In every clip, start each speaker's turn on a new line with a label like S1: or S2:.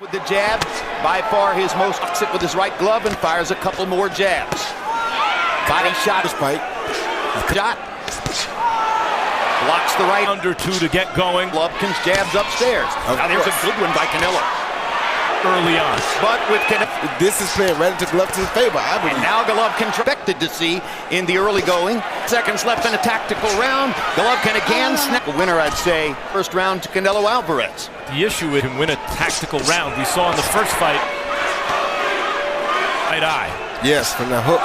S1: With the jab, by far his most exit with his right glove, and fires a couple more jabs. Body shot.
S2: Spike.
S1: Shot. Blocks the right.
S3: Under two to get going.
S1: Golovkin's jabs upstairs. Now there's a good one by Canelo.
S3: Early on.
S1: But with Canelo.
S2: This is playing right into Golovkin's favor, I believe.
S1: And now Golovkin expected to see in the early going. Seconds left in a tactical round. Golovkin again snap. A winner, I'd say. First round to Canelo Alvarez.
S3: The issue is to win a tactical round. We saw in the first fight. Right eye.
S2: Yes, from the hook.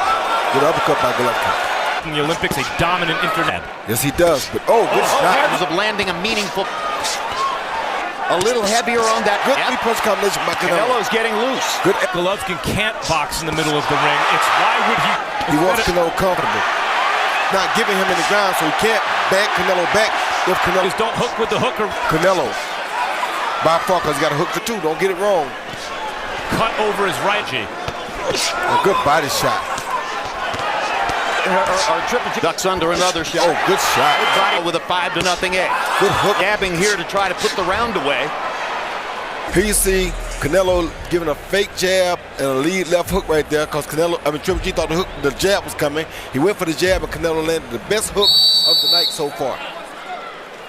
S2: Good uppercut by Golovkin.
S3: In the Olympics, a dominant internet.
S2: Yes, he does. But good shot.
S1: Of landing a meaningful. A little heavier on that.
S2: Good punch combination by Canelo.
S1: Canelo's getting loose.
S2: Good.
S3: Golovkin can't box in the middle of the ring. It's why would he?
S2: He wants Canelo comfortable. Not giving him in the ground, so he can't back Canelo back. If Canelo
S3: Just don't hook with the hooker.
S2: Canelo, by far, because he got a hook for two. Don't get it wrong.
S3: Cut over his right G.
S2: A good body shot.
S1: Our Triple G ducks under another shot.
S2: Oh, good shot.
S1: Good body with a 5-0 edge.
S2: Good hook.
S1: Jabbing here to try to put the round away.
S2: Here you see Canelo giving a fake jab and a lead left hook right there, because Triple G thought the jab was coming. He went for the jab, and Canelo landed the best hook of the night so far.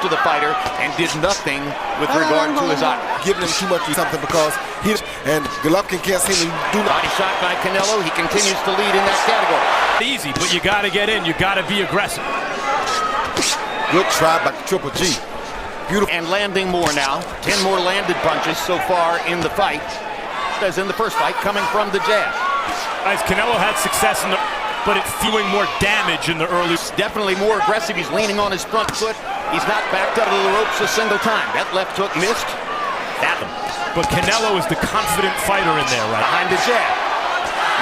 S1: To the fighter and did nothing with regard to his eye.
S2: Giving him too much of something because and Golovkin can't seem to do nothing.
S1: Body shot by Canelo. He continues to lead in that category.
S3: Easy, but you got to get in. You got to be aggressive.
S2: Good try by Triple G. Beautiful.
S1: And landing more now. 10 more landed punches so far in the fight, as in the first fight, coming from the jab.
S3: Guys, Canelo had success in the, but it's doing more damage in the early.
S1: Definitely more aggressive. He's leaning on his front foot. He's not backed out of the ropes a single time. That left hook missed. That one.
S3: But Canelo is the confident fighter in there, right?
S1: Behind the jab.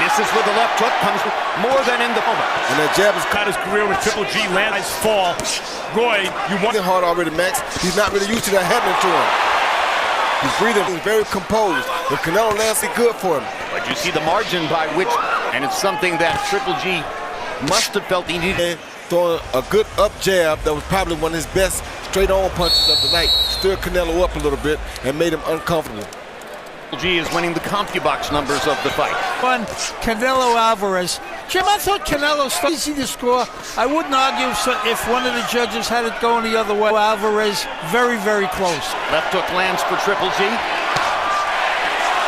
S1: Misses with the left hook. Comes more than in the moment.
S2: And that jab has
S3: cut his career with Triple G. Nice fall. Roy, you want
S2: it hard already, Max. He's not really used to that happening to him. He's breathing. He's very composed. If Canelo lands, it's good for him.
S1: But you see the margin by which, and it's something that Triple G must have felt he needed.
S2: Throwing a good up jab that was probably one of his best straight-on punches of the night. Stirred Canelo up a little bit and made him uncomfortable.
S1: G is winning the CompuBox numbers of the fight.
S4: Canelo Alvarez. Jim, I thought Canelo was easy to score. I wouldn't argue if one of the judges had it going the other way. Alvarez, very, very close.
S1: Left hook lands for Triple G.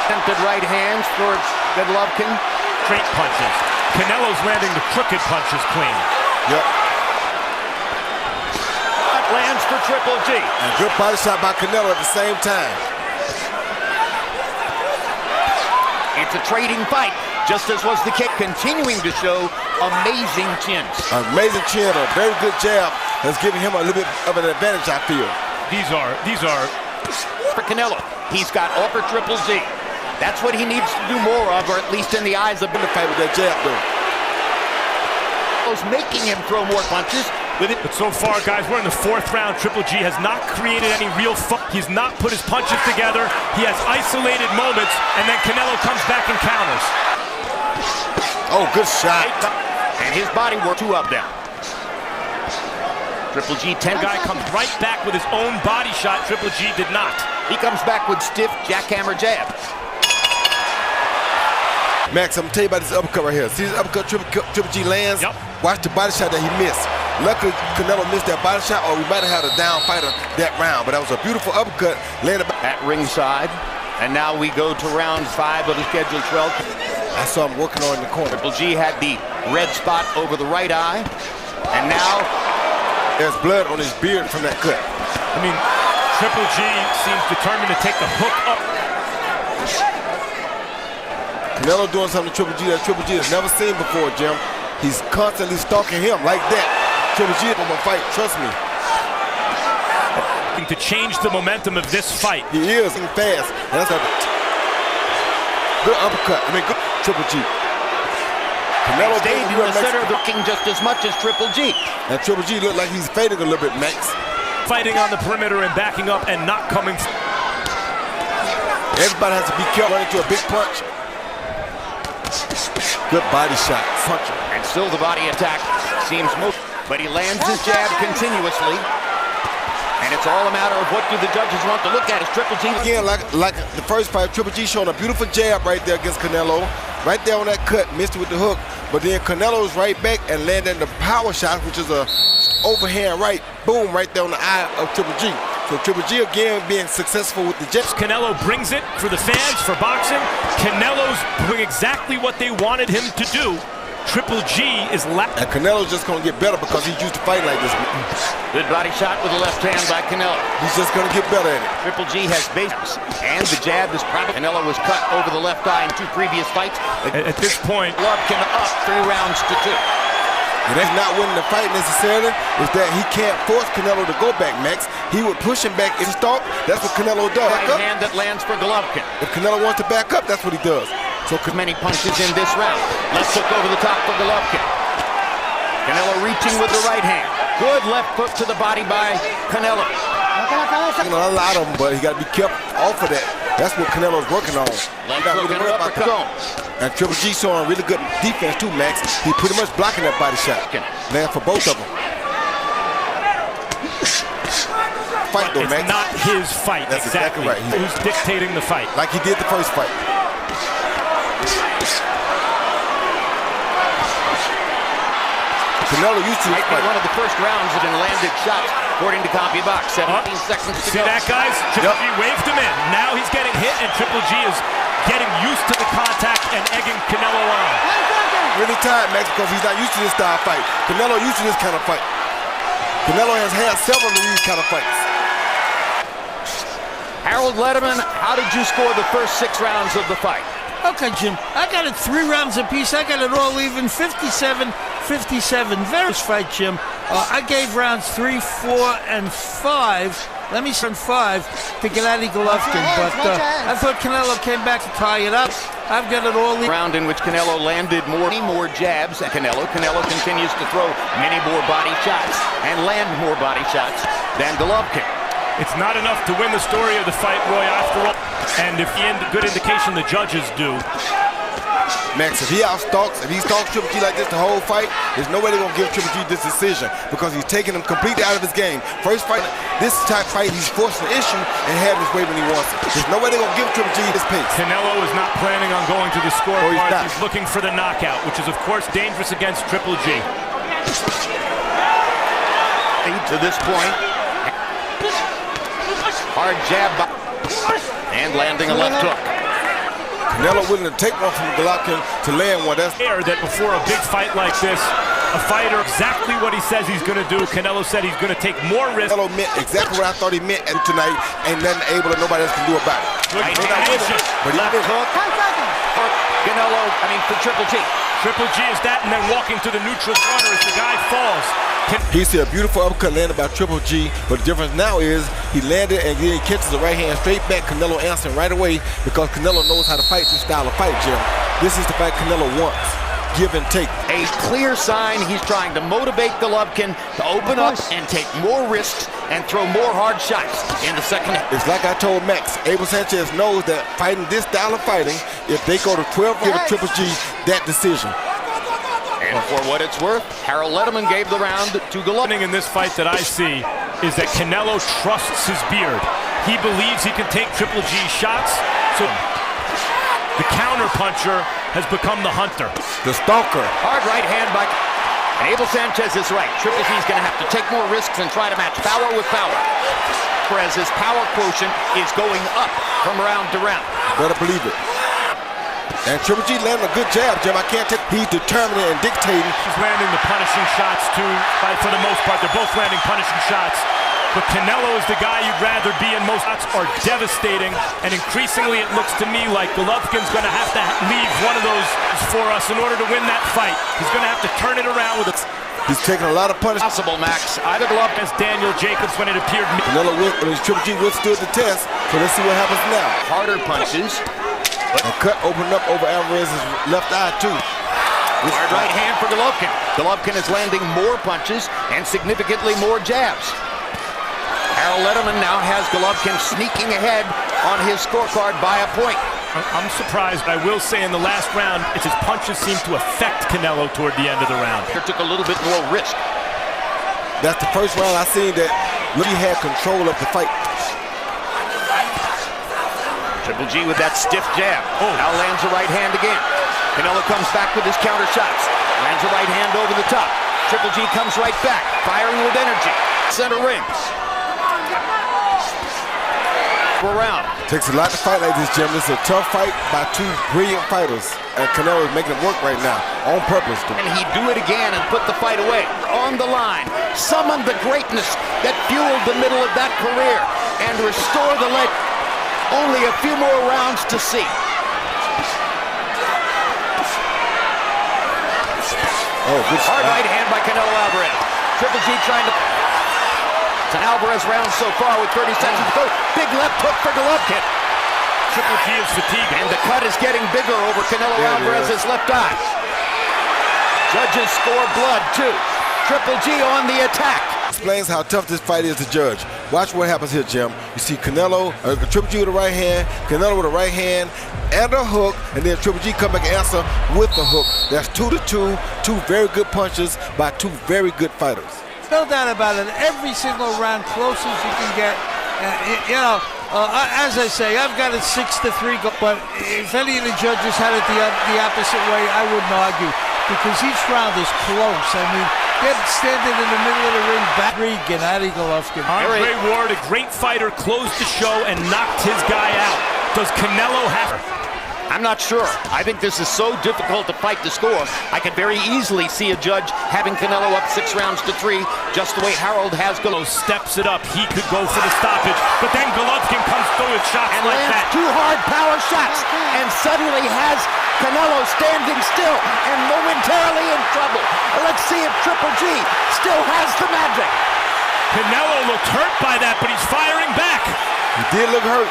S1: Attempted right hands for Golovkin.
S3: Straight punches. Canelo's landing the crooked punches clean.
S2: Yep.
S1: That lands for Triple G.
S2: And good body shot by Canelo at the same time.
S1: It's a trading fight, just as was the kick, continuing to show amazing chins.
S2: Amazing chin, a very good jab has given him a little bit of an advantage, I feel.
S3: These are
S1: for Canelo. He's got offer Triple G. That's what he needs to do more of, or at least in the eyes of
S2: the fight with that jab, though.
S1: Making him throw more punches with it.
S3: But so far, guys, we're in the fourth round. Triple G has not created any real fun. He's not put his punches together. He has isolated moments, and then Canelo comes back and counters.
S2: Oh, good shot.
S1: And his body work, two of them. Triple G, 10
S3: guy comes right back with his own body shot. Triple G did not.
S1: He comes back with stiff jackhammer jab.
S2: Max, I'm gonna tell you about this uppercut right here. See this uppercut Triple G lands?
S3: Yep.
S2: Watch the body shot that he missed. Luckily, Canelo missed that body shot, or we might have had a down fighter that round. But that was a beautiful uppercut landed
S1: at ringside. And now we go to round 5 of the scheduled 12.
S2: I saw him working on in the corner.
S1: Triple G had the red spot over the right eye. And now
S2: there's blood on his beard from that cut.
S3: I mean, Triple G seems determined to take the hook up.
S2: Canelo doing something to Triple G that Triple G has never seen before, Jim. He's constantly stalking him like that. Triple G is gonna fight, trust me.
S3: To change the momentum of this fight.
S2: He is fast. And that's a good uppercut. I mean, good Triple G.
S1: Canelo stayed in the center, looking just as much as Triple G.
S2: And Triple G looked like he's fading a little bit, Max.
S3: Fighting on the perimeter and backing up and not coming.
S2: Everybody has to be careful running into a big punch. Good body shot. Punch.
S1: And still the body attack seems most, but he lands his jab continuously. And it's all a matter of what do the judges want to look at as Triple G.
S2: Again, like the first fight, Triple G showing a beautiful jab right there against Canelo. Right there on that cut, missed it with the hook. But then Canelo's right back and landing the power shot, which is a overhand right, boom, right there on the eye of Triple G. So Triple G again being successful with the jab.
S3: Canelo brings it for the fans, for boxing. Canelo's doing exactly what they wanted him to do. Triple G is
S2: and Canelo's just going to get better because he's used to fighting like this.
S1: Good body shot with the left hand by Canelo.
S2: He's just going to get better at it.
S1: Triple G has bases, and the jab is probably... Canelo was cut over the left eye in 2 previous fights.
S3: At this point,
S1: Golovkin up 3 rounds to 2.
S2: And that's not winning the fight necessarily, is that he can't force Canelo to go back, Max. He would push him back in stalk. That's what Canelo does.
S1: Right hand that lands for Golovkin.
S2: If Canelo wants to back up, that's what he does. So
S1: many punches in this round. Left hook over the top for Golovkin. Canelo reaching with the right hand. Good left hook to the body by Canelo.
S2: a lot of them, but he got to be kept off of that. That's what Canelo's working on.
S1: Left hook and uppercut.
S2: And Triple G showing really good defense too, Max. He pretty much blocking that body shot. Land for both of them. Fight though,
S3: it's
S2: Max.
S3: not his fight.
S2: That's exactly right.
S3: Who's dictating the fight?
S2: Like he did the first fight. Canelo used to
S1: fight. One of the first rounds have been landed shots, according to CompuBox. 17 seconds to
S3: See
S1: go.
S3: that, guys? Triple G waved him in. Now he's getting hit, and Triple G is getting used to the contact and egging Canelo on.
S2: Really tired, Max, because he's not used to this style fight. Canelo used to this kind of fight. Canelo has had several of these kind of fights.
S1: Harold Letterman, how did you score the first 6 rounds of the fight?
S4: Okay, Jim, I got it 3 rounds apiece. I got it all even, 57-57. Very fight, Jim. I gave rounds 3, 4, and 5. Let me send 5 to Gennady Golovkin, but I thought Canelo came back to tie it up. I've got it all.
S1: Round in which Canelo landed many more jabs at Canelo. Canelo continues to throw many more body shots and land more body shots than Golovkin.
S3: It's not enough to win the story of the fight, Roy, after all. And if good indication the judges do.
S2: Max, if he outstalks, if he stalks Triple G like this the whole fight, there's no way they're going to give Triple G this decision because he's taking him completely out of his game. First fight, this type fight, he's forcing the issue and having his way when he wants it. There's no way they're going to give Triple G this pace.
S3: Canelo is not planning on going to the scoreboard. He's looking for the knockout, which is, of course, dangerous against Triple G.
S1: To this point, hard jab and landing a left hook.
S2: Canelo willing to take one from Golovkin to land one. That's
S3: fair that before a big fight like this, a fighter exactly what he says he's going to do. Canelo said he's going to take more risks.
S2: Canelo meant exactly what I thought he meant tonight. Ain't nothing able that nobody else can do about it.
S1: Right hand, but left hook for Canelo, for Triple G.
S3: Triple G is that, and then walking to the neutral corner as the guy falls.
S2: He see a beautiful uppercut landed by Triple G, but the difference now is he landed and then he catches the right hand straight back. Canelo answering right away because Canelo knows how to fight this style of fight, Jim. This is the fight Canelo wants. Give and take.
S1: A clear sign he's trying to motivate Golovkin to open up and take more risks and throw more hard shots in the second half.
S2: It's like I told Max, Abel Sanchez knows that fighting this style of fighting, if they go to 12, give Triple G that decision.
S1: And for what it's worth, Harold Letterman gave the round to Golovkin.
S3: In this fight that I see is that Canelo trusts his beard. He believes he can take Triple G shots, so the counter puncher has become the hunter.
S2: The stalker.
S1: Hard right hand by... And Abel Sanchez is right. Triple G's going to have to take more risks and try to match power with power. Whereas his power quotient is going up from round to round.
S2: Better believe it. And Triple G landing a good jab, Jim. I can't tell. He's determined and dictating.
S3: He's landing the punishing shots too, for the most part. They're both landing punishing shots. But Canelo is the guy you'd rather be, and most shots are devastating. And increasingly it looks to me like Golovkin's going to have to leave one of those for us in order to win that fight. He's going to have to turn it around with it.
S2: He's taking a lot of punishment.
S1: Possible, Max. Either Golovkin
S3: as Daniel Jacobs when it appeared.
S2: Canelo Triple G withstood the test, so let's see what happens now.
S1: Harder punches.
S2: A cut opened up over Alvarez's left eye, too.
S1: Hard right hand for Golovkin. Golovkin is landing more punches and significantly more jabs. Harold Letterman now has Golovkin sneaking ahead on his scorecard by a point.
S3: I'm surprised. I will say in the last round, his punches seemed to affect Canelo toward the end of the round.
S1: He took a little bit more risk.
S2: That's the first round I seen that He had control of the fight.
S1: Triple G with that stiff jab. Now lands a right hand again. Canelo comes back with his counter shots. Lands a right hand over the top. Triple G comes right back, firing with energy. Center ring. Round.
S2: Takes a lot to fight like this, Jim. This is a tough fight by two brilliant fighters. And Canelo is making it work right now, on purpose.
S1: And he'd do it again and put the fight away. On the line. Summon the greatness that fueled the middle of that career. And restore the leg. Only a few more rounds to see.
S2: Oh, good shot.
S1: Hard right hand by Canelo Alvarez. Triple G trying to... It's an Alvarez round so far with 30 seconds to go. Big left hook for Golovkin.
S3: Triple G is fatigued.
S1: And the cut is getting bigger over Canelo Alvarez's left eye. Judges score blood too. Triple G on the attack.
S2: Explains how tough this fight is to judge. Watch what happens here, Jim. You see Canelo, Triple G with a right hand, Canelo with a right hand and a hook, and then Triple G come back and answer with the hook. That's 2-2, two very good punches by two very good fighters.
S4: No doubt about it. Every single round, close as you can get. As I say, I've got it 6-3. But if any of the judges had it the opposite way, I wouldn't argue, because each round is close. I mean, they're standing in the middle of the ring, Gennady Golovkin.
S3: Andre Ward, a great fighter, closed the show and knocked his guy out. Does Canelo have...
S1: I'm not sure. I think this is so difficult to fight the score. I could very easily see a judge having Canelo up 6 rounds to 3, just the way Harold has Golovkin.
S3: Steps it up. He could go for the stoppage, but then Golovkin comes through with shots
S1: and
S3: like
S1: lands
S3: that.
S1: 2 hard power shots, and suddenly has Canelo standing still and momentarily in trouble. Let's see if Triple G still has the magic.
S3: Canelo looked hurt by that, but he's firing back.
S2: He did look hurt.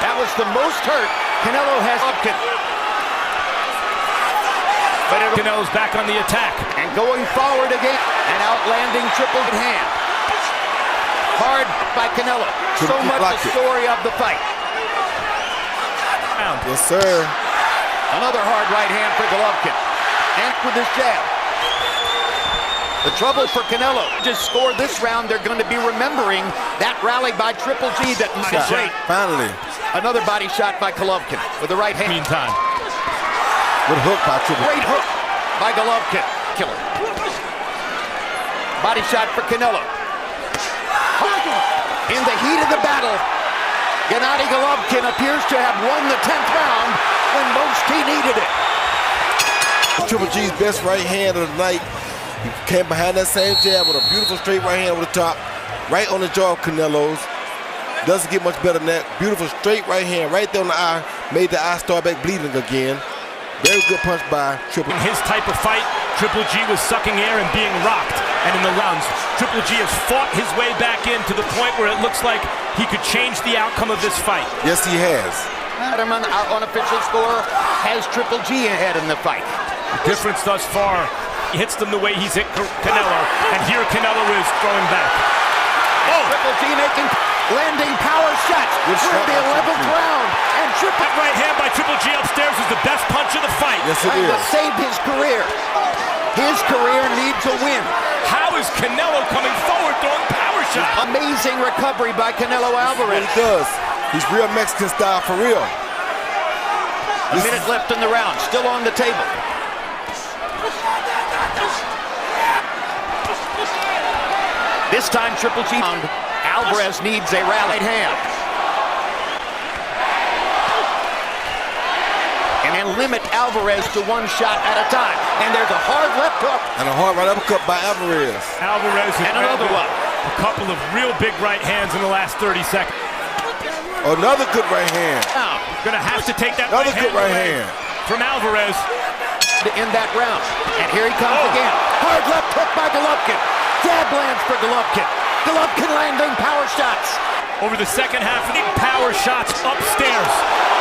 S1: That was the most hurt Canelo has. But
S3: Canelo's back on the attack.
S1: And going forward again. An outlanding triple hand. Hard by Canelo. So much the story of the fight.
S2: Yes, sir.
S1: Another hard right hand for Golovkin. And with his jab. The trouble for Canelo, just score this round, they're going to be remembering that rally by Triple G that was great.
S2: Finally.
S1: Another body shot by Golovkin with the right hand.
S3: Meantime.
S2: Good hook by Triple G.
S1: Great hook by Golovkin. Killer. Body shot for Canelo. In the heat of the battle, Gennady Golovkin appears to have won the 10th round when most he needed it.
S2: Triple G's best right hand of the night. He came behind that same jab with a beautiful straight right hand over the top, right on the jaw of Canelo's. Doesn't get much better than that. Beautiful straight right hand right there on the eye. Made the eye start back bleeding again. Very good punch by Triple G.
S3: In his type of fight, Triple G was sucking air and being rocked. And in the rounds, Triple G has fought his way back in to the point where it looks like he could change the outcome of this fight.
S2: Yes, he has.
S1: Our unofficial score has Triple G ahead in the fight.
S3: The difference thus far, he hits them the way he's hit Canelo, and here Canelo is throwing back.
S1: Oh! Triple G landing power shots for the 11th round. And
S3: that right hand by Triple G upstairs is the best punch of the fight.
S2: Yes, it is.
S1: To save his career. His career needs a win.
S3: How is Canelo coming forward throwing power shots?
S1: Amazing recovery by Canelo Alvarez.
S2: He does. He's real Mexican style for real.
S1: A minute left in the round, still on the table. This time Triple G found Alvarez needs a rallied hand. And limit Alvarez to 1 shot at a time. And there's a hard left hook.
S2: And a hard right uppercut by Alvarez.
S3: Alvarez
S1: and another one.
S3: A couple of real big right hands in the last 30 seconds.
S2: Another good right hand.
S3: Now, gonna have to take that
S2: Another good right hand
S3: from Alvarez.
S1: In that round. And here he comes again. Hard left hook by Golovkin. Jab lands for Golovkin. Golovkin landing power shots.
S3: Over the second half, of the power shots upstairs.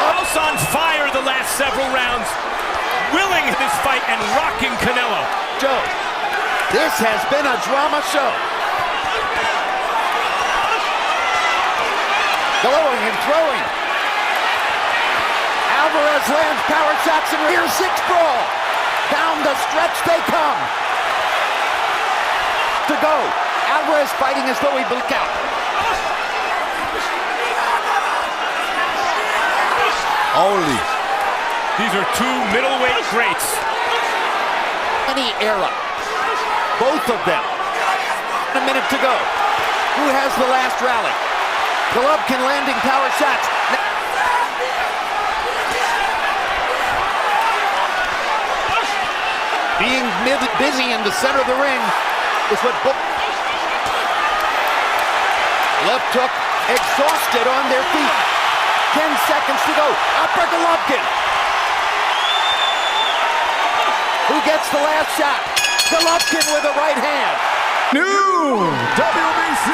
S3: House on fire the last several rounds. Willing this fight and rocking Canelo.
S1: Joe, this has been a drama show. Going and throwing. Alvarez lands power shots and rear 6 brawl. Down the stretch they come. To go. Alvarez fighting as though he blew out.
S2: Only.
S3: These are two middleweight greats.
S1: Any era. Both of them. A minute to go. Who has the last rally? Golovkin landing power shots. Being busy in the center of the ring is what left hook, exhausted on their feet. 10 seconds to go. Upper Golovkin. Who gets the last shot? Golovkin with a right hand.
S5: New WBC